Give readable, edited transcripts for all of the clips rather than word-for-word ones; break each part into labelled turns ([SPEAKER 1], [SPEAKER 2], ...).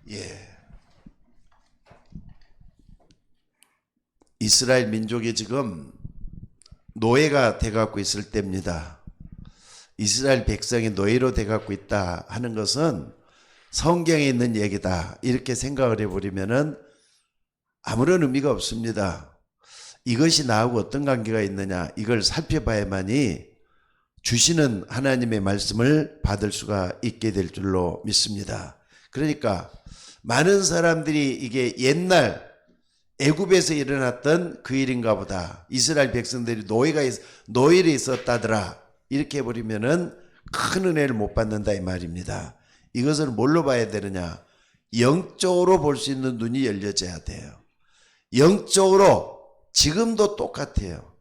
[SPEAKER 1] 예. 이스라엘 민족이 지금 노예가 돼갖고 있을 때입니다. 이스라엘 백성이 노예로 돼갖고 있다 하는 것은 성경에 있는 얘기다 이렇게 생각을 해버리면은 아무런 의미가 없습니다. 이것이 나하고 어떤 관계가 있느냐 이걸 살펴봐야만이 주시는 하나님의 말씀을 받을 수가 있게 될 줄로 믿습니다. 그러니까 많은 사람들이 이게 옛날 애굽에서 일어났던 그 일인가 보다. 이스라엘 백성들이 노예에 있었다더라. 이렇게 해버리면은 큰 은혜를 못 받는다 이 말입니다. 이것을 뭘로 봐야 되느냐? 영적으로 볼 수 있는 눈이 열려져야 돼요. 영적으로 지금도 똑같아요.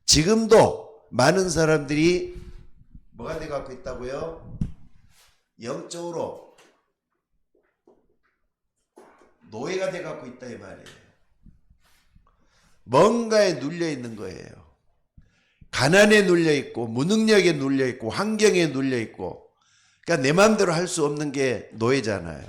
[SPEAKER 1] 지금도 많은 사람들이 뭐가 돼 갖고 있다고요? 영적으로 노예가 돼 갖고 있다 이 말이에요. 뭔가에 눌려 있는 거예요. 가난에 눌려 있고 무능력에 눌려 있고 환경에 눌려 있고 그러니까 내 마음대로 할 수 없는 게 노예잖아요.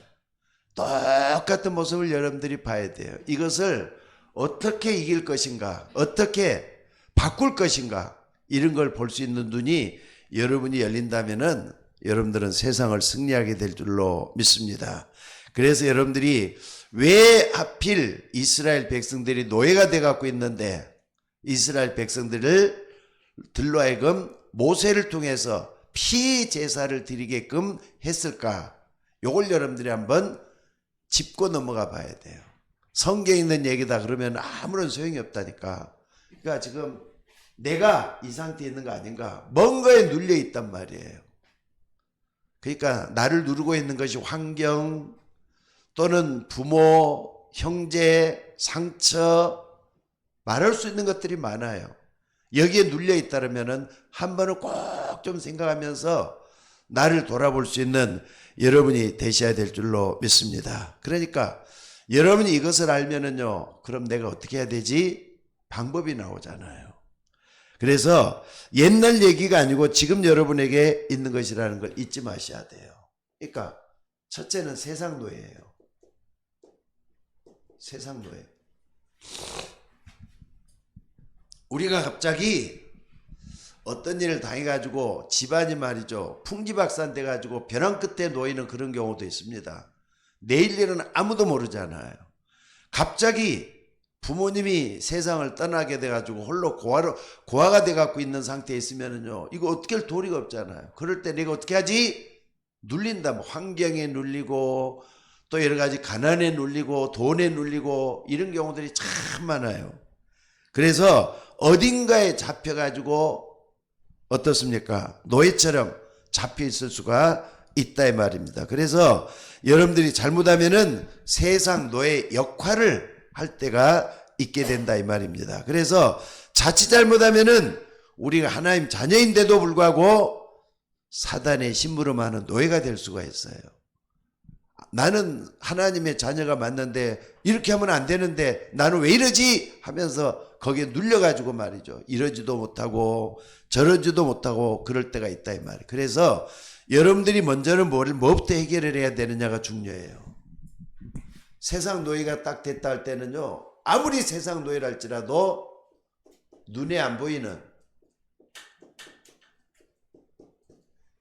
[SPEAKER 1] 똑같은 모습을 여러분들이 봐야 돼요. 이것을 어떻게 이길 것인가 어떻게 바꿀 것인가 이런 걸 볼 수 있는 눈이 여러분이 열린다면은 여러분들은 세상을 승리하게 될 줄로 믿습니다. 그래서 여러분들이 왜 하필 이스라엘 백성들이 노예가 돼 갖고 있는데 이스라엘 백성들을 들로 하여금 모세를 통해서 피 제사를 드리게끔 했을까? 요걸 여러분들이 한번 짚고 넘어가 봐야 돼요. 성경에 있는 얘기다 그러면 아무런 소용이 없다니까. 그러니까 지금 내가 이 상태에 있는 거 아닌가? 뭔가에 눌려 있단 말이에요. 그러니까 나를 누르고 있는 것이 환경 또는 부모, 형제, 상처 말할 수 있는 것들이 많아요. 여기에 눌려 있다면은 한 번은 꼭 좀 생각하면서 나를 돌아볼 수 있는 여러분이 되셔야 될 줄로 믿습니다. 그러니까 여러분이 이것을 알면은요, 그럼 내가 어떻게 해야 되지? 방법이 나오잖아요. 그래서 옛날 얘기가 아니고 지금 여러분에게 있는 것이라는 걸 잊지 마셔야 돼요. 그러니까 첫째는 세상 노예예요. 세상 노예. 우리가 갑자기 어떤 일을 당해가지고 집안이 말이죠. 풍지박산 돼가지고 벼랑 끝에 놓이는 그런 경우도 있습니다. 내일 일은 아무도 모르잖아요. 갑자기 부모님이 세상을 떠나게 돼가지고 홀로 고아가 돼갖고 있는 상태에 있으면은요. 이거 어떻게 할 도리가 없잖아요. 그럴 때 내가 어떻게 하지? 눌린다. 뭐 환경에 눌리고 또 여러 가지 가난에 눌리고 돈에 눌리고 이런 경우들이 참 많아요. 그래서 어딘가에 잡혀가지고 어떻습니까? 노예처럼 잡혀 있을 수가 있다 이 말입니다. 그래서 여러분들이 잘못하면은 세상 노예 역할을 할 때가 있게 된다 이 말입니다. 그래서 자칫 잘못하면은 우리가 하나님 자녀인데도 불구하고 사단의 심부름하는 노예가 될 수가 있어요. 나는 하나님의 자녀가 맞는데 이렇게 하면 안 되는데 나는 왜 이러지? 하면서 거기에 눌려가지고 말이죠. 이러지도 못하고 저러지도 못하고 그럴 때가 있다 이 말이에요. 그래서 여러분들이 먼저는 뭐부터 해결을 해야 되느냐가 중요해요. 세상 노예가 딱 됐다 할 때는요. 아무리 세상 노예라 할지라도 눈에 안 보이는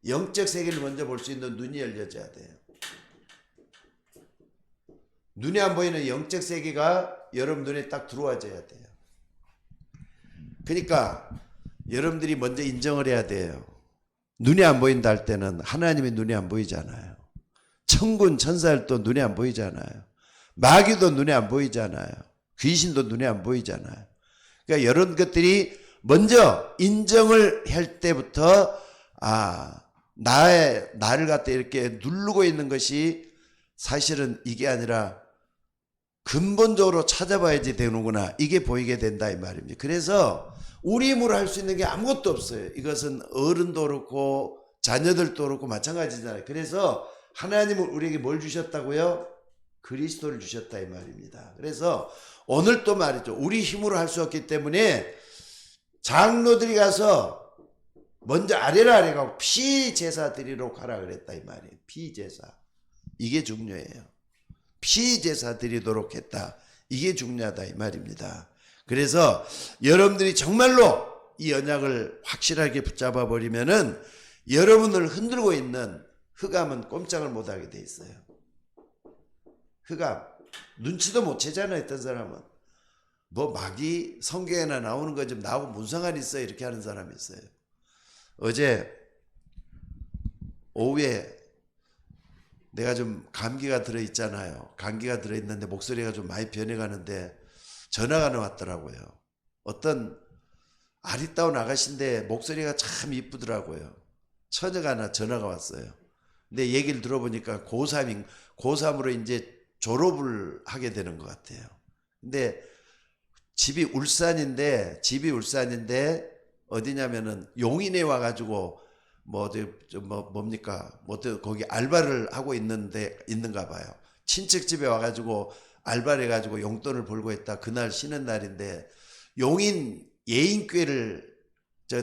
[SPEAKER 1] 영적 세계를 먼저 볼 수 있는 눈이 열려져야 돼요. 눈에 안 보이는 영적 세계가 여러분 눈에 딱 들어와져야 돼요. 그러니까 여러분들이 먼저 인정을 해야 돼요. 눈에 안 보인다 할 때는 하나님의 눈에 안 보이잖아요. 천군 천사들도 눈에 안 보이잖아요. 마귀도 눈에 안 보이잖아요. 귀신도 눈에 안 보이잖아요. 그러니까 이런 것들이 먼저 인정을 할 때부터 나를 갖다 이렇게 누르고 있는 것이 사실은 이게 아니라 근본적으로 찾아봐야지 되는구나. 이게 보이게 된다 이 말입니다. 그래서 우리 힘으로 할 수 있는 게 아무것도 없어요. 이것은 어른도 그렇고 자녀들도 그렇고 마찬가지잖아요. 그래서 하나님은 우리에게 뭘 주셨다고요? 그리스도를 주셨다 이 말입니다. 그래서 오늘 또 말이죠. 우리 힘으로 할 수 없기 때문에 장로들이 가서 먼저 아래라 가고 피 제사 드리러 가라 그랬다 이 말이에요. 피 제사. 이게 중요해요. 피제사 드리도록 했다. 이게 중요하다 이 말입니다. 그래서 여러분들이 정말로 이 언약을 확실하게 붙잡아 버리면은 여러분을 흔들고 있는 흑암은 꼼짝을 못하게 돼 있어요. 흑암 눈치도 못 채잖아요. 어떤 사람은 뭐 마귀 성경에나 나오는 거 좀 나하고 무슨 상관이 있어요 이렇게 하는 사람이 있어요. 어제 오후에 내가 좀 감기가 들어있잖아요. 감기가 들어있는데 목소리가 좀 많이 변해가는데 전화가 왔더라고요. 어떤 아리따운 아가씨인데 목소리가 참 이쁘더라고요. 처녀가 하나 전화가 왔어요. 근데 얘기를 들어보니까 고3으로 이제 졸업을 하게 되는 것 같아요. 근데 집이 울산인데 어디냐면은 용인에 와가지고 뭡니까 거기 알바를 하고 있는가 봐요. 친척 집에 와가지고 알바를 해가지고 용돈을 벌고 있다. 그날 쉬는 날인데 용인 예인교회를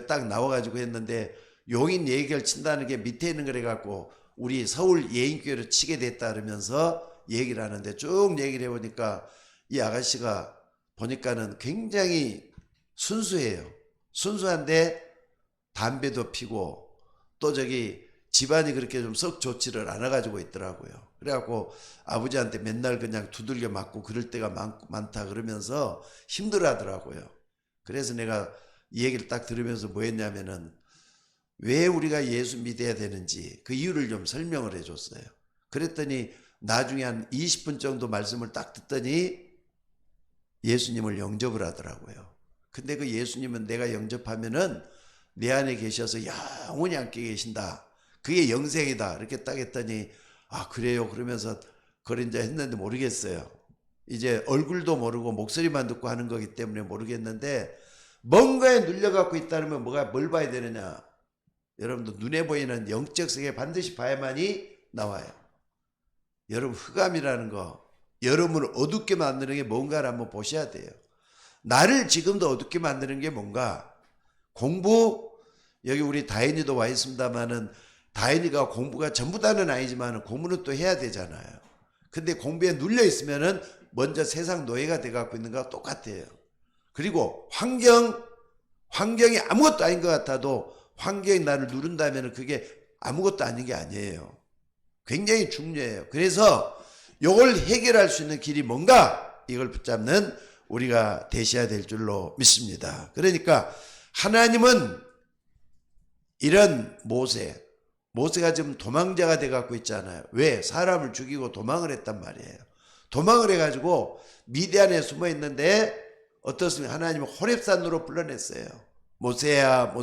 [SPEAKER 1] 딱 나와가지고 했는데 용인 예인교회를 친다는 게 밑에 있는 거래 갖고 우리 서울 예인교회를 치게 됐다 그러면서 얘기를 하는데 쭉 얘기를 해보니까 이 아가씨가 보니까는 굉장히 순수해요. 순수한데 담배도 피고 또 집안이 그렇게 좀 썩 좋지를 않아 가지고 있더라고요. 그래갖고 아버지한테 맨날 그냥 두들겨 맞고 그럴 때가 많다 그러면서 힘들어 하더라고요. 그래서 내가 이 얘기를 딱 들으면서 뭐 했냐면은 왜 우리가 예수 믿어야 되는지 그 이유를 좀 설명을 해줬어요. 그랬더니 나중에 한 20분 정도 말씀을 딱 듣더니 예수님을 영접을 하더라고요. 근데 그 예수님은 내가 영접하면은 내 안에 계셔서 영원히 함께 계신다. 그게 영생이다. 이렇게 딱 했더니 아 그래요. 그러면서 그걸 이제 했는데 모르겠어요. 이제 얼굴도 모르고 목소리만 듣고 하는 거기 때문에 모르겠는데 뭔가에 눌려갖고 있다면 뭘 봐야 되느냐. 여러분도 눈에 보이는 영적 세계 반드시 봐야만이 나와요. 여러분 흑암이라는 거 여러분을 어둡게 만드는 게 뭔가를 한번 보셔야 돼요. 나를 지금도 어둡게 만드는 게 뭔가 공부 여기 우리 다인이도 와 있습니다만은 다인이가 공부가 전부 다는 아니지만 공부는 또 해야 되잖아요. 근데 공부에 눌려 있으면은 먼저 세상 노예가 돼 갖고 있는 거와 똑같아요. 그리고 환경이 아무것도 아닌 것 같아도 환경이 나를 누른다면 그게 아무것도 아닌 게 아니에요. 굉장히 중요해요. 그래서 이걸 해결할 수 있는 길이 뭔가 이걸 붙잡는 우리가 되셔야 될 줄로 믿습니다. 그러니까 하나님은 이런 모세가 지금 도망자가 돼 갖고 있잖아요. 왜? 사람을 죽이고 도망을 했단 말이에요. 도망을 해가지고 미디안에 숨어 있는데 어떻습니까? 하나님은 호렙산으로 불러냈어요. 모세야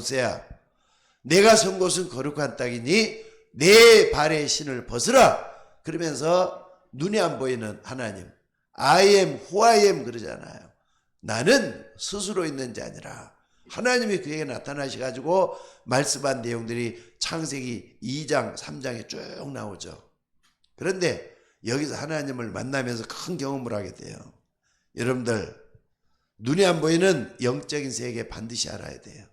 [SPEAKER 1] 내가 선 곳은 거룩한 땅이니 내 발의 신을 벗으라. 그러면서 눈에 안 보이는 하나님 I am who I am 그러잖아요. 나는 스스로 있는 자 아니라 하나님이 그에게 나타나셔가지고 말씀한 내용들이 창세기 2장 3장에 쭉 나오죠. 그런데 여기서 하나님을 만나면서 큰 경험을 하게 돼요. 여러분들 눈에 안 보이는 영적인 세계 반드시 알아야 돼요.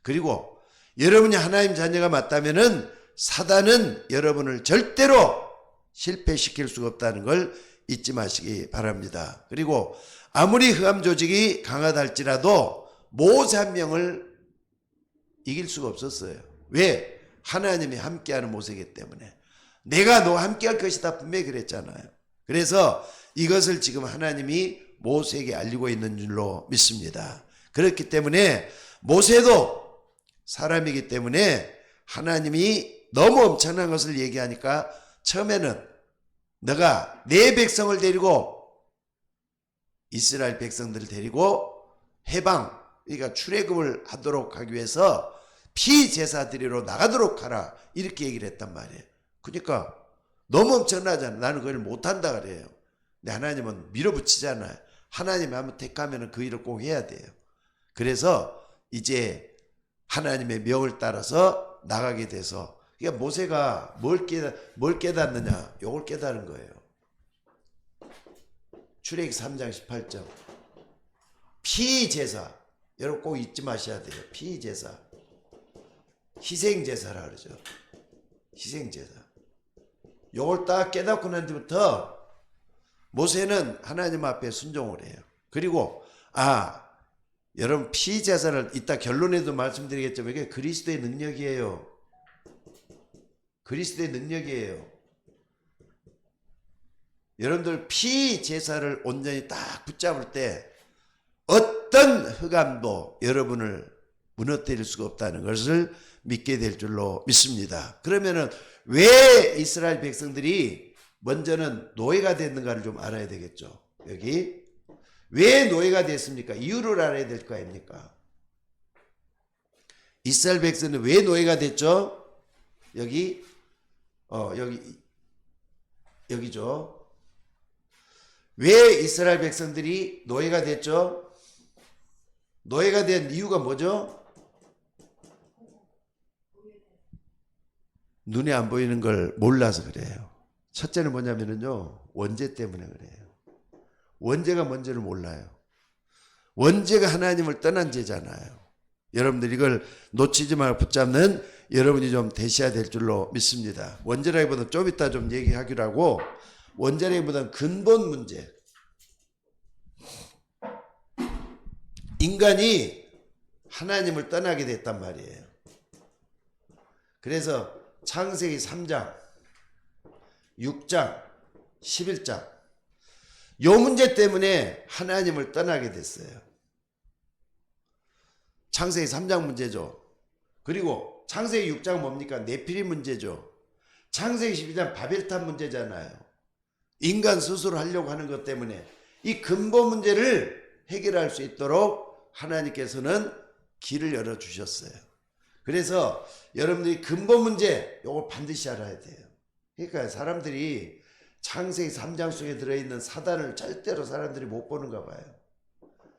[SPEAKER 1] 그리고 여러분이 하나님 자녀가 맞다면은 사단은 여러분을 절대로 실패시킬 수가 없다는 걸 잊지 마시기 바랍니다. 그리고 아무리 흑암 조직이 강하다 할지라도 모세 한 명을 이길 수가 없었어요. 왜? 하나님이 함께하는 모세이기 때문에. 내가 너와 함께할 것이다 분명히 그랬잖아요. 그래서 이것을 지금 하나님이 모세에게 알리고 있는 줄로 믿습니다. 그렇기 때문에 모세도 사람이기 때문에 하나님이 너무 엄청난 것을 얘기하니까 처음에는 너가 내 백성을 데리고 이스라엘 백성들을 데리고 해방 그러니까 출애굽을 하도록 하기 위해서 피제사드리러 나가도록 하라 이렇게 얘기를 했단 말이에요. 그러니까 너무 엄청나잖아. 나는 그걸 못한다 그래요. 근데 하나님은 밀어붙이잖아요. 하나님이 한번 택하면 그 일을 꼭 해야 돼요. 그래서 이제 하나님의 명을 따라서 나가게 돼서 그러니까 모세가 뭘 깨닫느냐 이걸 깨달은 거예요. 출애굽기 3장 18절 피제사 여러분 꼭 잊지 마셔야 돼요. 피제사 희생제사라 그러죠. 희생제사 요걸 딱 깨닫고 난 뒤부터 모세는 하나님 앞에 순종을 해요. 그리고 여러분 피제사를 이따 결론에도 말씀드리겠지만 이게 그리스도의 능력이에요. 그리스도의 능력이에요. 여러분들 피제사를 온전히 딱 붙잡을 때 어떤 흑암도 여러분을 무너뜨릴 수가 없다는 것을 믿게 될 줄로 믿습니다. 그러면은 왜 이스라엘 백성들이 먼저는 노예가 됐는가를 좀 알아야 되겠죠. 여기 왜 노예가 됐습니까? 이유를 알아야 될 거 아닙니까? 이스라엘 백성은 왜 노예가 됐죠? 여기죠. 왜 이스라엘 백성들이 노예가 됐죠? 노예가 된 이유가 뭐죠? 눈에 안 보이는 걸 몰라서 그래요. 첫째는 뭐냐면요, 원죄 때문에 그래요. 원죄가 뭔지를 몰라요. 원죄가 하나님을 떠난 죄잖아요. 여러분들 이걸 놓치지 말고 붙잡는 여러분이 좀 되셔야 될 줄로 믿습니다. 원죄라기보다는 좀 이따 좀 얘기하기로 하고, 원죄라기보다는 근본 문제. 인간이 하나님을 떠나게 됐단 말이에요. 그래서 창세기 3장, 6장, 11장 요 문제 때문에 하나님을 떠나게 됐어요. 창세기 3장 문제죠. 그리고 창세기 6장 뭡니까? 네피림 문제죠. 창세기 12장 바벨탑 문제잖아요. 인간 스스로 하려고 하는 것 때문에 이 근본 문제를 해결할 수 있도록 하나님께서는 길을 열어주셨어요. 그래서 여러분들이 근본 문제 요걸 반드시 알아야 돼요. 그러니까 사람들이 창세기 3장 속에 들어있는 사단을 절대로 사람들이 못 보는가 봐요.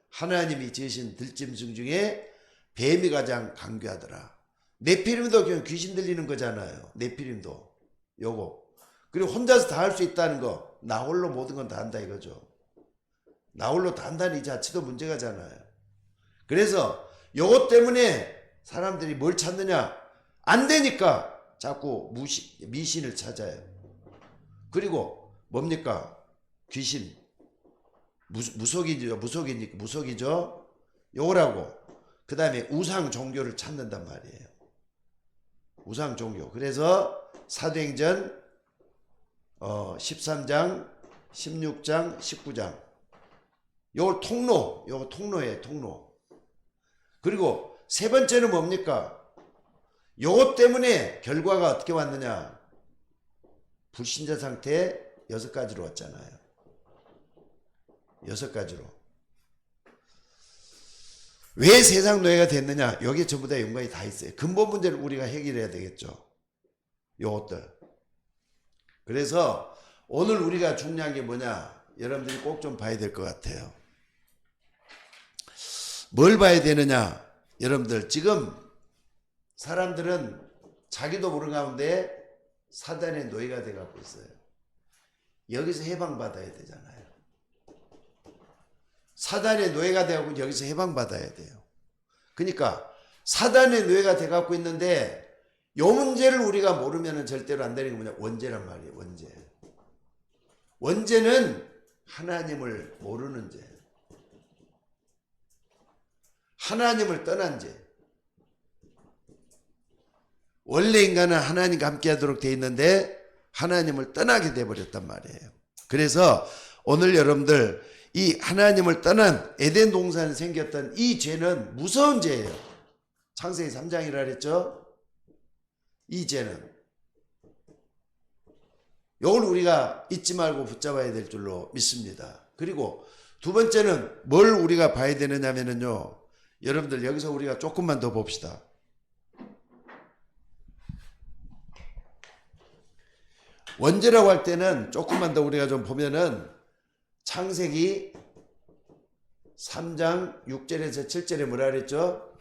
[SPEAKER 1] 하나님이 지으신 들짐승 중에 뱀이 가장 강교하더라. 네피림도 그냥 귀신 들리는 거잖아요. 네피림도 요거. 그리고 혼자서 다 할 수 있다는 거. 나 홀로 모든 건 다 한다 이거죠. 나 홀로 다 한다는 이 자체도 문제가잖아요. 그래서 요것 때문에 사람들이 뭘 찾느냐? 안 되니까 자꾸 미신을 찾아요. 그리고 뭡니까? 귀신. 무속이죠. 요거라고. 그 다음에 우상 종교를 찾는단 말이에요. 우상 종교. 그래서 사도행전 13장, 16장, 19장. 요거 통로예요, 통로. 그리고 세 번째는 뭡니까? 요것 때문에 결과가 어떻게 왔느냐? 불신자 상태 6가지로 왔잖아요. 6가지로. 왜 세상 노예가 됐느냐? 여기에 전부 다 연관이 다 있어요. 근본 문제를 우리가 해결해야 되겠죠. 요것들. 그래서 오늘 우리가 중요한 게 뭐냐? 여러분들이 꼭 좀 봐야 될 것 같아요. 뭘 봐야 되느냐? 여러분들 지금 사람들은 자기도 모르는 가운데 사단의 노예가 돼가고 있어요. 여기서 해방받아야 되잖아요. 사단의 노예가 돼가고 여기서 해방받아야 돼요. 그러니까 사단의 노예가 돼가고 있는데 요 문제를 우리가 모르면 절대로 안 되는 게 뭐냐? 원죄란 말이에요. 원죄. 원죄는 하나님을 모르는 죄. 하나님을 떠난 죄. 원래 인간은 하나님과 함께 하도록 되어 있는데 하나님을 떠나게 되어버렸단 말이에요. 그래서 오늘 여러분들 이 하나님을 떠난 에덴 동산에 생겼던 이 죄는 무서운 죄예요. 창세기 3장이라 그랬죠. 이 죄는 이걸 우리가 잊지 말고 붙잡아야 될 줄로 믿습니다. 그리고 두 번째는 뭘 우리가 봐야 되느냐면요, 여러분들 여기서 우리가 조금만 더 봅시다. 원죄라고 할 때는 조금만 더 우리가 좀 보면은 창세기 3장 6절에서 7절에 뭐라 그랬죠?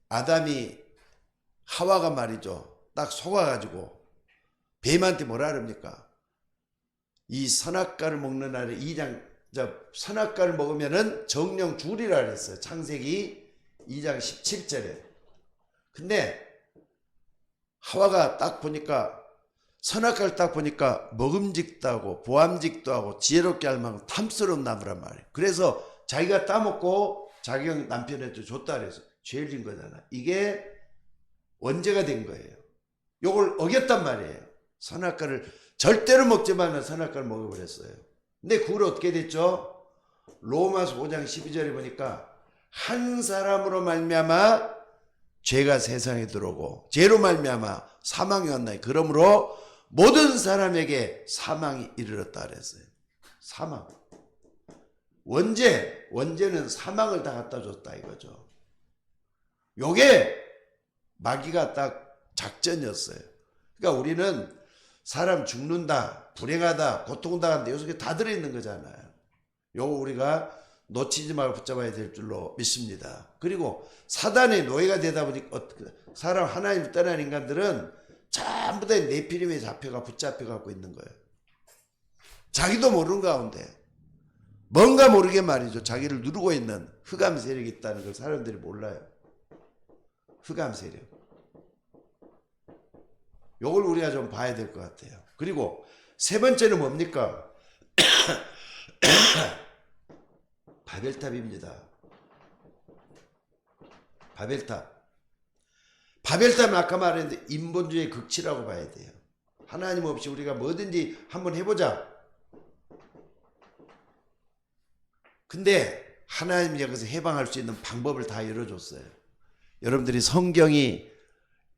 [SPEAKER 1] 아담이 하와가 말이죠. 딱 속아가지고 뱀한테 뭐라 그럽니까? 이 선악과를 먹는 날에 선악과를 먹으면은 정령 죽으리라 그랬어요. 창세기 2장 17절에. 근데 하와가 딱 보니까 선악과를 딱 보니까 먹음직도 하고 보암직도 하고 지혜롭게 할 만큼 탐스러운 나무란 말이에요. 그래서 자기가 따먹고 자기 남편한테 줬다 그래서 죄를 진 거잖아. 이게 원죄가 된 거예요. 요걸 어겼단 말이에요. 선악과를 절대로 먹지만 선악과를 먹어버렸어요. 근데 그걸 어떻게 됐죠? 로마서 5장 12절에 보니까 한 사람으로 말미암아 죄가 세상에 들어오고 죄로 말미암아 사망이 왔나니 그러므로 모든 사람에게 사망이 이르렀다 그랬어요. 사망. 원죄는 사망을 다 갖다 줬다 이거죠. 요게 마귀가 딱 작전이었어요. 그러니까 우리는 사람 죽는다, 불행하다, 고통당한다 요 속에 다 들어있는 거잖아요. 요거 우리가 놓치지 말고 붙잡아야 될 줄로 믿습니다. 그리고 사단의 노예가 되다 보니까 사람 하나님을 떠난 인간들은 전부 다 네피림에 붙잡혀 갖고 있는 거예요. 자기도 모르는 가운데 뭔가 모르게 말이죠. 자기를 누르고 있는 흑암 세력이 있다는 걸 사람들이 몰라요. 흑암 세력. 요걸 우리가 좀 봐야 될 것 같아요. 그리고 세 번째는 뭡니까? 바벨탑입니다. 바벨탑. 바벨탑은 아까 말했는데 인본주의의 극치라고 봐야 돼요. 하나님 없이 우리가 뭐든지 한번 해보자. 근데 하나님이 여기서 해방할 수 있는 방법을 다 열어줬어요. 여러분들이 성경이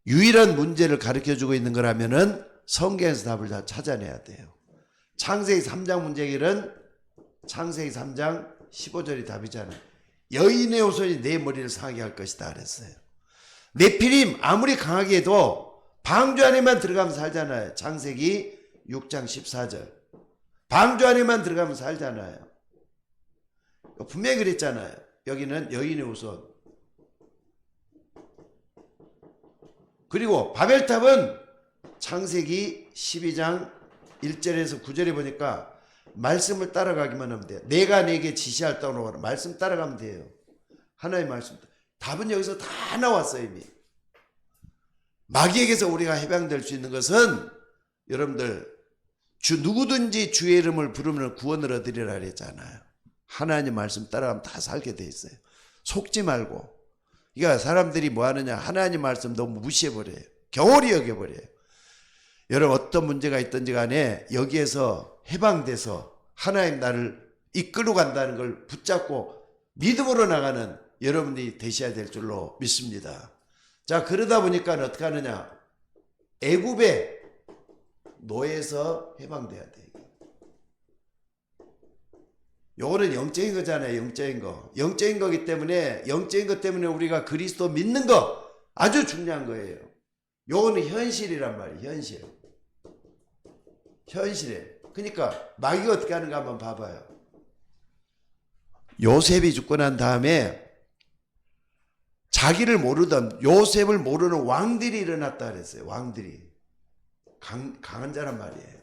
[SPEAKER 1] 유일한 문제를 가르쳐주고 있는 거라면은 성경에서 답을 다 찾아내야 돼요. 창세기 3장 문제 해결은 창세기 3장 15절이 답이잖아요. 여인의 후손이 내 머리를 상하게 할 것이다 그랬어요. 네피림 아무리 강하게 해도 방주 안에만 들어가면 살잖아요. 창세기 6장 14절. 방주 안에만 들어가면 살잖아요. 분명히 그랬잖아요. 여기는 여인의 후손. 그리고 바벨탑은 창세기 12장 1절에서 9절에 보니까 말씀을 따라가기만 하면 돼요. 내가 내게 지시할 따로 말씀 따라가면 돼요. 하나의 말씀. 답은 여기서 다 나왔어요 이미. 마귀에게서 우리가 해방될 수 있는 것은 여러분들 누구든지 주의 이름을 부르면 구원을 얻으리라 그랬잖아요. 하나님 말씀 따라가면 다 살게 돼 있어요. 속지 말고. 그러니까 사람들이 뭐 하느냐 하나님 말씀 너무 무시해버려요. 경홀히 여겨버려요. 여러분 어떤 문제가 있든지 간에 여기에서 해방돼서 하나님 나를 이끌어 간다는 걸 붙잡고 믿음으로 나가는 여러분들이 되셔야 될 줄로 믿습니다. 자 그러다 보니까 어떻게 하느냐 애굽의 노예에서 해방돼야 돼. 요거는 영적인 거잖아요. 영적인 거. 영적인 거기 때문에 영적인 것 때문에 우리가 그리스도 믿는 거 아주 중요한 거예요. 요거는 현실이란 말이에요. 현실에. 그러니까 마귀가 어떻게 하는가 한번 봐봐요. 요셉이 죽고 난 다음에 자기를 모르던 요셉을 모르는 왕들이 일어났다 그랬어요. 왕들이. 강한 자란 말이에요.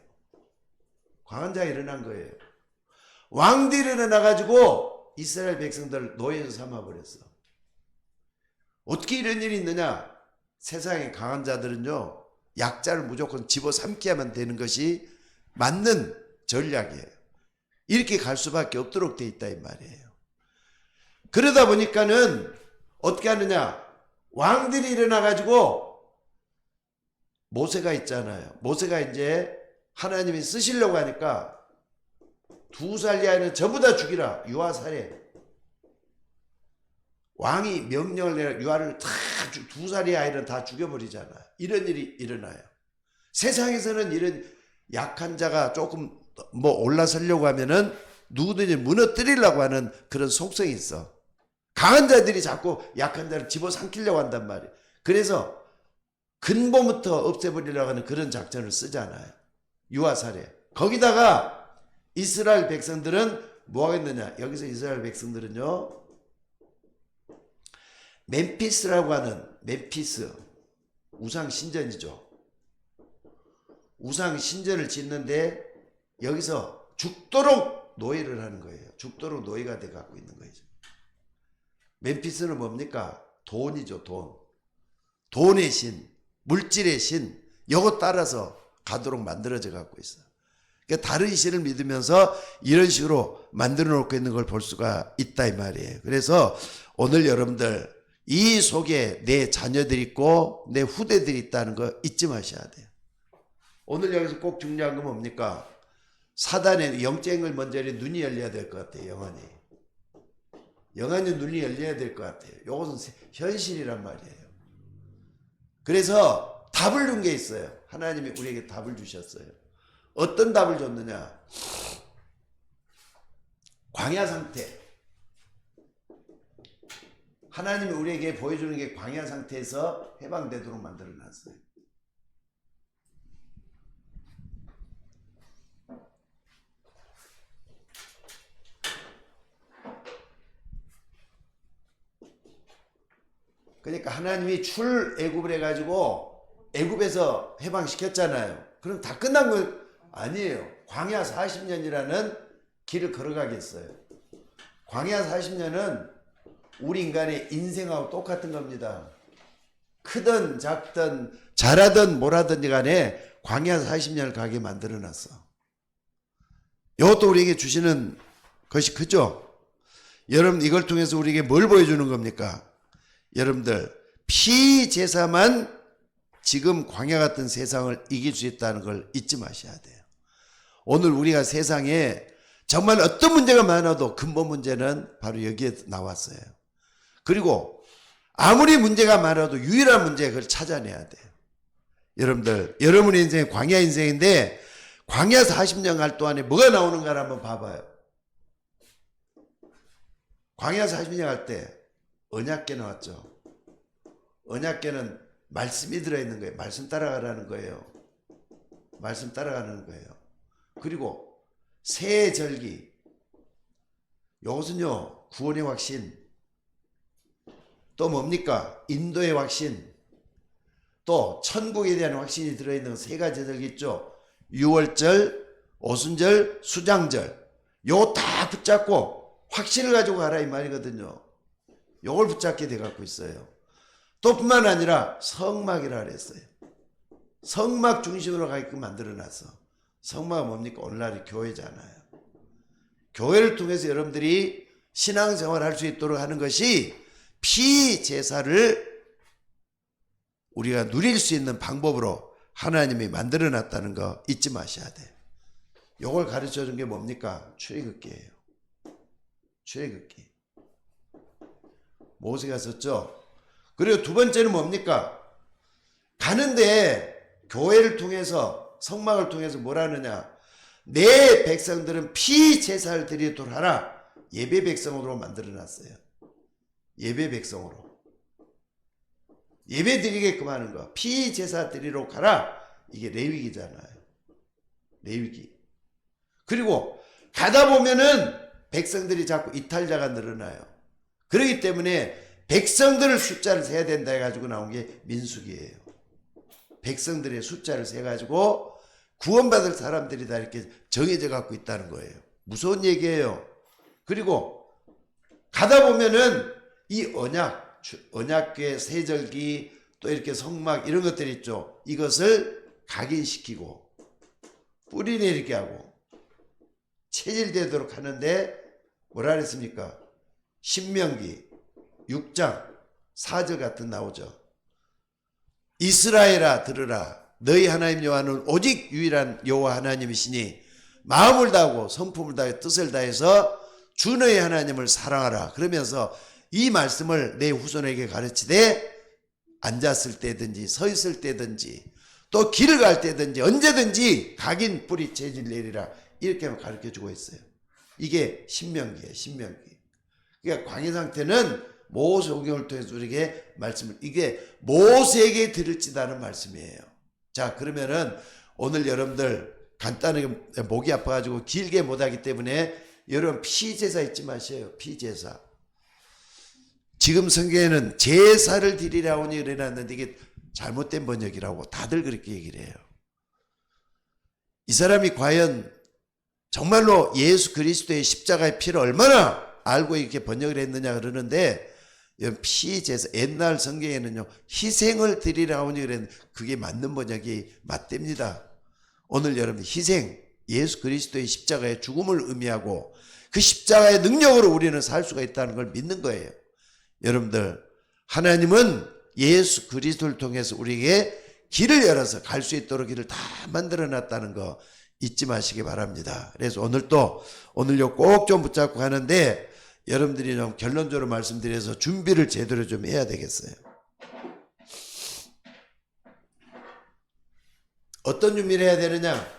[SPEAKER 1] 강한 자가 일어난 거예요. 왕들이 일어나가지고 이스라엘 백성들 노예로 삼아버렸어. 어떻게 이런 일이 있느냐? 세상에 강한 자들은요 약자를 무조건 집어삼게 하면 되는 것이 맞는 전략이에요. 이렇게 갈 수밖에 없도록 돼 있다 이 말이에요. 그러다 보니까는 어떻게 하느냐? 왕들이 일어나가지고 모세가 있잖아요. 모세가 이제 하나님이 쓰시려고 하니까 2살 이하는 전부 다 죽이라. 유아 살해. 왕이 명령을 내려 유아를 다 2살 이하는 다 죽여버리잖아요. 이런 일이 일어나요. 세상에서는 이런 약한 자가 조금 뭐 올라서려고 하면은 누구든지 무너뜨리려고 하는 그런 속성이 있어. 강한 자들이 자꾸 약한 자를 집어삼키려고 한단 말이에요. 그래서 근본부터 없애버리려고 하는 그런 작전을 쓰잖아요. 유아 살해. 거기다가 이스라엘 백성들은 뭐 하겠느냐? 여기서 이스라엘 백성들은요. 멤피스라고 하는 멤피스 우상 신전이죠. 우상 신전을 짓는데 여기서 죽도록 노예를 하는 거예요. 죽도록 노예가 돼 갖고 있는 거죠. 멤피스는 뭡니까? 돈이죠, 돈. 돈의 신, 물질의 신. 요거 따라서 가도록 만들어져 갖고 있어. 그러니까 다른 신을 믿으면서 이런 식으로 만들어 놓고 있는 걸 볼 수가 있다 이 말이에요. 그래서 오늘 여러분들 이 속에 내 자녀들이 있고 내 후대들이 있다는 거 잊지 마셔야 돼요. 오늘 여기서 꼭 중요한 건 뭡니까? 사단의 영적을 먼저 눈이 열려야 될 것 같아요. 영안이. 영안의 눈이 열려야 될 것 같아요. 이것은 현실이란 말이에요. 그래서 답을 준 게 있어요. 하나님이 우리에게 답을 주셨어요. 어떤 답을 줬느냐? 광야 상태. 하나님이 우리에게 보여주는 게 광야 상태에서 해방되도록 만들어 놨어요. 그러니까 하나님이 출애굽을 해가지고 애굽에서 해방시켰잖아요. 그럼 다 끝난 건 아니에요. 광야 40년이라는 길을 걸어가겠어요. 광야 40년은 우리 인간의 인생하고 똑같은 겁니다. 크든 작든 잘하든 뭐라든지 간에 광야 40년을 가게 만들어놨어. 이것도 우리에게 주시는 것이 크죠. 여러분 이걸 통해서 우리에게 뭘 보여주는 겁니까? 여러분들 피제사만 지금 광야 같은 세상을 이길 수 있다는 걸 잊지 마셔야 돼요. 오늘 우리가 세상에 정말 어떤 문제가 많아도 근본 문제는 바로 여기에 나왔어요. 그리고 아무리 문제가 많아도 유일한 문제 그걸 찾아내야 돼요. 여러분들 여러분의 인생이 광야 인생인데 광야 40년 갈 동안에 뭐가 나오는가를 한번 봐봐요. 광야 40년 갈 때 언약궤 나왔죠. 언약궤는 말씀이 들어있는 거예요. 말씀 따라가라는 거예요. 말씀 따라가는 거예요. 그리고 새 절기. 이것은요 구원의 확신. 또 뭡니까? 인도의 확신. 또 천국에 대한 확신이 들어있는 세 가지 절기 있죠. 유월절, 오순절, 수장절. 요거 다 붙잡고 확신을 가지고 가라 이 말이거든요. 요걸 붙잡게 돼 갖고 있어요. 또 뿐만 아니라 성막이라 그랬어요. 성막 중심으로 가게끔 만들어놨어. 성막은 뭡니까? 오늘날의 교회잖아요. 교회를 통해서 여러분들이 신앙생활을 할 수 있도록 하는 것이 피제사를 우리가 누릴 수 있는 방법으로 하나님이 만들어놨다는 거 잊지 마셔야 돼요. 요걸 가르쳐준 게 뭡니까? 출애굽기예요. 출애굽기. 모세가 썼죠. 그리고 두 번째는 뭡니까? 가는데 교회를 통해서 성막을 통해서 뭘 하느냐? 내 백성들은 피제사를 드리도록 하라. 예배 백성으로 만들어놨어요. 예배 백성으로. 예배 드리게끔 하는 거. 피제사 드리러 가라. 이게 레위기잖아요. 레위기. 그리고 가다 보면은 백성들이 자꾸 이탈자가 늘어나요. 그렇기 때문에 백성들의 숫자를 세야 된다 해가지고 나온 게 민수기예요. 백성들의 숫자를 세가지고 구원받을 사람들이 다 이렇게 정해져 갖고 있다는 거예요. 무서운 얘기예요. 그리고 가다 보면은 이 언약궤, 세절기, 또 이렇게 성막 이런 것들이 있죠. 이것을 각인시키고 뿌리 내리게 하고 체질되도록 하는데 뭐라 그랬습니까? 신명기 6장 4절 같은 나오죠. 이스라엘아 들으라. 너희 하나님 여호와는 오직 유일한 여호와 하나님이시니 마음을 다하고 성품을 다해 뜻을 다해서 주 너희 하나님을 사랑하라. 그러면서 이 말씀을 내 후손에게 가르치되 앉았을 때든지 서 있을 때든지 또 길을 갈 때든지 언제든지 각인 뿌리 재질 내리라. 이렇게 가르쳐주고 있어요. 이게 신명기예요. 신명기. 그러니까 광야 상태는 모세오경을 통해서 우리에게 말씀을 이게 모세에게 들을지다는 말씀이에요. 자 그러면은 오늘 여러분들 간단하게 목이 아파가지고 길게 못하기 때문에 여러분 피제사 잊지 마세요. 피제사. 지금 성경에는 제사를 드리라 하니 이래놨는데 이게 잘못된 번역이라고 다들 그렇게 얘기를 해요. 이 사람이 과연 정말로 예수 그리스도의 십자가의 피를 얼마나 알고 이렇게 번역을 했느냐 그러는데 피제사 옛날 성경에는요 희생을 드리라 하니 그랬는데 그게 맞는 번역이 맞답니다. 오늘 여러분 희생, 예수 그리스도의 십자가의 죽음을 의미하고 그 십자가의 능력으로 우리는 살 수가 있다는 걸 믿는 거예요. 여러분들, 하나님은 예수 그리스도를 통해서 우리에게 길을 열어서 갈 수 있도록 길을 다 만들어 놨다는 거 잊지 마시기 바랍니다. 그래서 오늘 꼭 좀 붙잡고 가는데 여러분들이 좀 결론적으로 말씀드려서 준비를 제대로 좀 해야 되겠어요. 어떤 준비를 해야 되느냐?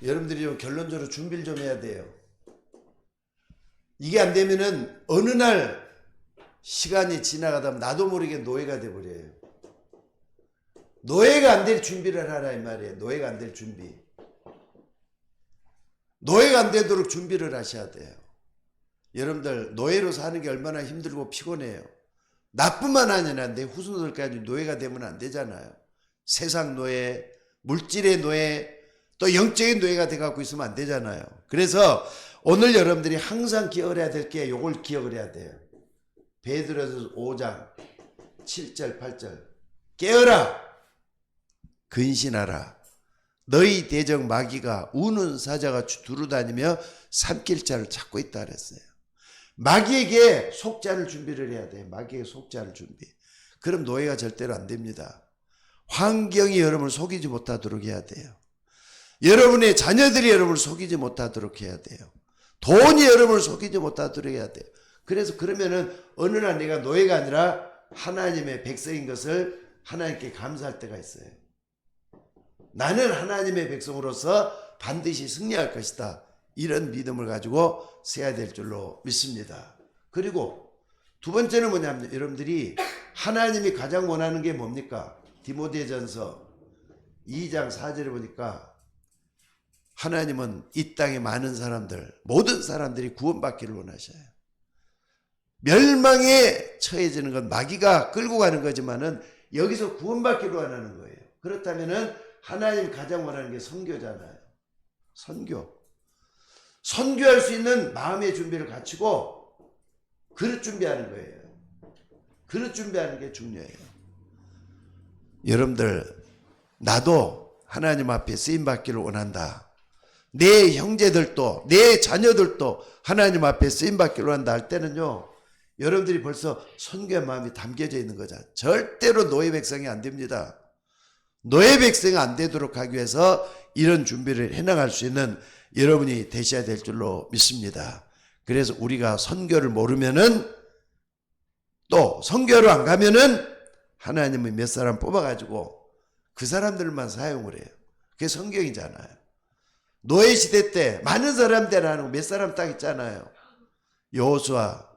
[SPEAKER 1] 여러분들이 좀 결론적으로 준비를 좀 해야 돼요. 이게 안 되면은 어느 날 시간이 지나가다 나도 모르게 노예가 돼버려요. 노예가 안 될 준비를 하라 이 말이에요. 노예가 안 될 준비. 노예가 안 되도록 준비를 하셔야 돼요. 여러분들, 노예로 사는 게 얼마나 힘들고 피곤해요. 나뿐만 아니라 내 후손들까지 노예가 되면 안 되잖아요. 세상 노예, 물질의 노예, 또 영적인 노예가 돼갖고 있으면 안 되잖아요. 그래서 오늘 여러분들이 항상 기억을 해야 될 게 요걸 기억을 해야 돼요. 베드로서 5장 7절 8절 깨어라 근신하라 너희 대적 마귀가 우는 사자가 두루다니며 삼킬 자를 찾고 있다 그랬어요. 마귀에게 속자를 준비를 해야 돼요. 마귀에게 속자를 준비. 그럼 노예가 절대로 안 됩니다. 환경이 여러분을 속이지 못하도록 해야 돼요. 여러분의 자녀들이 여러분을 속이지 못하도록 해야 돼요. 돈이 여러분을 속이지 못하도록 해야 돼요. 그래서 그러면은 어느 날 내가 노예가 아니라 하나님의 백성인 것을 하나님께 감사할 때가 있어요. 나는 하나님의 백성으로서 반드시 승리할 것이다. 이런 믿음을 가지고 세야 될 줄로 믿습니다. 그리고 두 번째는 뭐냐면 여러분들이 하나님이 가장 원하는 게 뭡니까? 디모데전서 2장 4절에 보니까 하나님은 이 땅에 많은 사람들, 모든 사람들이 구원받기를 원하셔요. 멸망에 처해지는 건 마귀가 끌고 가는 거지만은 여기서 구원받기를 원하는 거예요. 그렇다면은 하나님이 가장 원하는 게 선교잖아요. 선교할 수 있는 마음의 준비를 갖추고 그릇 준비하는 거예요. 그릇 준비하는 게 중요해요. 여러분들, 나도 하나님 앞에 쓰임받기를 원한다. 내 형제들도 내 자녀들도 하나님 앞에 쓰임받기를 원한다 할 때는요, 여러분들이 벌써 선교의 마음이 담겨져 있는 거죠. 절대로 노예 백성이 안 됩니다. 노예 백성이 안 되도록 하기 위해서 이런 준비를 해나갈 수 있는 여러분이 되셔야 될 줄로 믿습니다. 그래서 우리가 선교를 모르면은, 또 선교를 안 가면은 하나님은 몇 사람 뽑아가지고 그 사람들만 사용을 해요. 그게 성경이잖아요. 노예 시대 때 많은 사람들 하는 몇 사람 딱 있잖아요. 여호수아,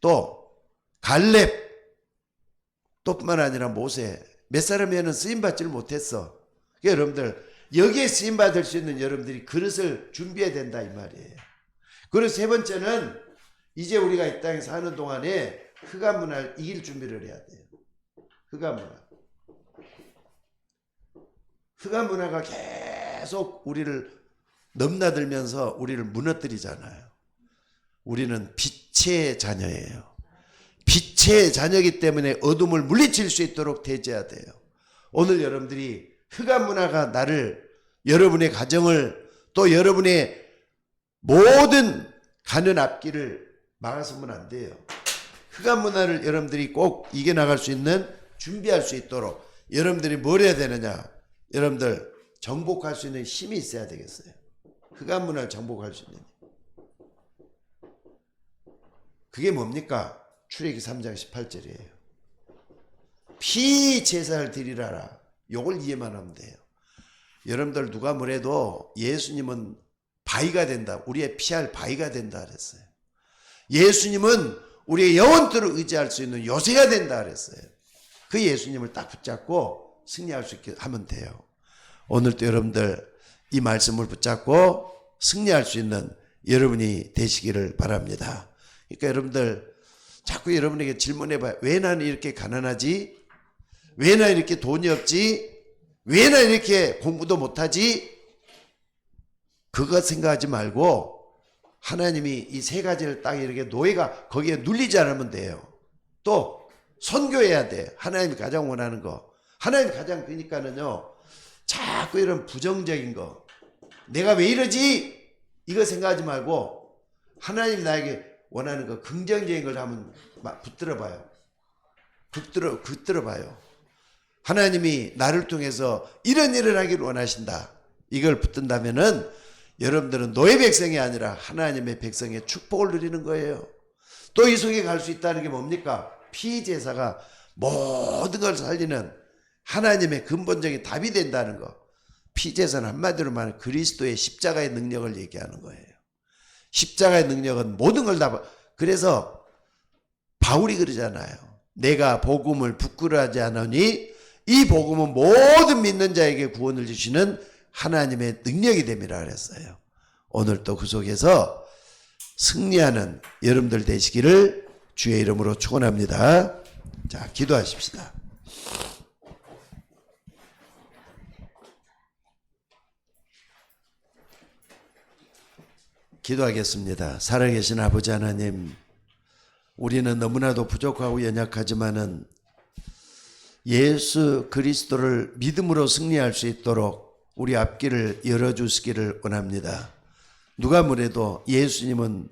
[SPEAKER 1] 또 갈렙, 또 뿐만 아니라 모세, 몇 사람에는 쓰임받지를 못했어. 그러니까 여러분들, 여기에 쓰임받을 수 있는 여러분들이 그릇을 준비해야 된다 이 말이에요. 그리고 세 번째는 이제 우리가 이 땅에 사는 동안에 흑암 문화를 이길 준비를 해야 돼요. 흑암 문화. 흑암 문화가 계속 우리를 넘나들면서 우리를 무너뜨리잖아요. 우리는 빛의 자녀예요. 빛의 자녀이기 때문에 어둠을 물리칠 수 있도록 대제해야 돼요. 오늘 여러분들이 흑암 문화가 나를, 여러분의 가정을, 또 여러분의 모든 가는 앞길을 막아서면 안 돼요. 흑암 문화를 여러분들이 꼭 이겨나갈 수 있는, 준비할 수 있도록 여러분들이 뭘 해야 되느냐? 여러분들 정복할 수 있는 힘이 있어야 되겠어요. 흑암 문화를 정복할 수 있는. 그게 뭡니까? 출애기 3장 18절이에요. 피제사를 드리라라. 요걸 이해만 하면 돼요. 여러분들 누가 뭐래도 예수님은 바위가 된다. 우리의 피할 바위가 된다 그랬어요. 예수님은 우리의 영원토록 의지할 수 있는 요새가 된다 그랬어요. 그 예수님을 딱 붙잡고 승리할 수 있게 하면 돼요. 오늘도 여러분들 이 말씀을 붙잡고 승리할 수 있는 여러분이 되시기를 바랍니다. 그러니까 여러분들 자꾸 여러분에게 질문해봐요. 왜 나는 이렇게 가난하지? 왜 나는 이렇게 돈이 없지? 왜 나 이렇게 공부도 못하지? 그거 생각하지 말고 하나님이 이 세 가지를 딱 이렇게 노예가 거기에 눌리지 않으면 돼요. 또 선교해야 돼. 하나님이 가장 원하는 거. 하나님이 가장 그러니까는요. 자꾸 이런 부정적인 거. 내가 왜 이러지? 이거 생각하지 말고 하나님이 나에게 원하는 거 긍정적인 걸 한번 붙들어 봐요. 붙들어 봐요. 하나님이 나를 통해서 이런 일을 하기를 원하신다. 이걸 붙든다면은 여러분들은 노예 백성이 아니라 하나님의 백성의 축복을 누리는 거예요. 또 이 속에 갈 수 있다는 게 뭡니까? 피제사가 모든 걸 살리는 하나님의 근본적인 답이 된다는 거. 피제사는 한마디로 말하면 그리스도의 십자가의 능력을 얘기하는 거예요. 십자가의 능력은 모든 걸 다. 그래서 바울이 그러잖아요. 내가 복음을 부끄러워하지 않으니 이 복음은 모든 믿는 자에게 구원을 주시는 하나님의 능력이 됨이라 그랬어요. 오늘 또 그 속에서 승리하는 여러분들 되시기를 주의 이름으로 축원합니다. 자, 기도하십시다. 기도하겠습니다. 살아계신 아버지 하나님, 우리는 너무나도 부족하고 연약하지만은 예수 그리스도를 믿음으로 승리할 수 있도록 우리 앞길을 열어주시기를 원합니다. 누가 뭐래도 예수님은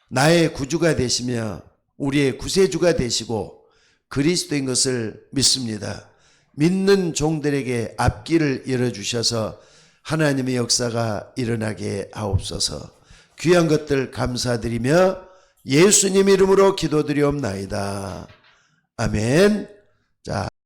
[SPEAKER 1] 나의 구주가 되시며 우리의 구세주가 되시고 그리스도인 것을 믿습니다. 믿는 종들에게 앞길을 열어주셔서 하나님의 역사가 일어나게 하옵소서. 귀한 것들 감사드리며 예수님 이름으로 기도드리옵나이다. 아멘.